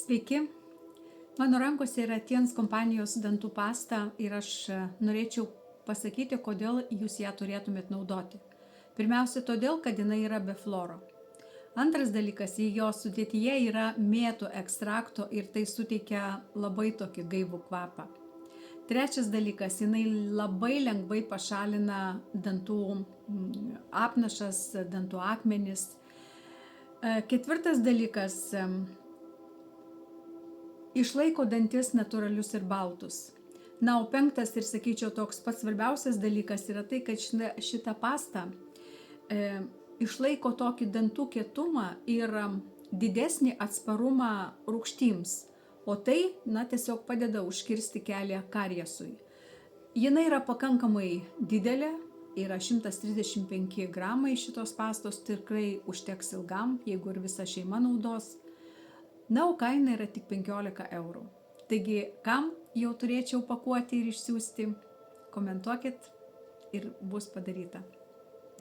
Sveiki, mano rankose yra Tiens kompanijos dantų pasta ir aš norėčiau pasakyti, kodėl jūs ją turėtumėt naudoti. Pirmiausia, todėl, kad jinai yra be fluoro. Antras dalykas, jos sudėtyje yra mėtų ekstrakto ir tai suteikia labai tokį gaivų kvapą. Trečias dalykas, jinai labai lengvai pašalina dantų apnašas, dantų akmenis. Ketvirtas dalykas, išlaiko dantis natūralius ir baltus. Na, o penktas ir sakyčiau toks pats svarbiausias dalykas yra tai, kad šita pasta išlaiko tokį dantų kietumą ir didesnį atsparumą rūgštims, o tai, tiesiog padeda užkirsti kelią kariesui. Jinai yra pakankamai didelė, yra 135 gramai šitos pastos, tikrai užteks ilgam, jeigu ir visa šeima naudos. Na, o kaina yra tik 15 eurų. Taigi, kam jau turėčiau pakuoti ir išsiųsti, komentuokit ir bus padaryta.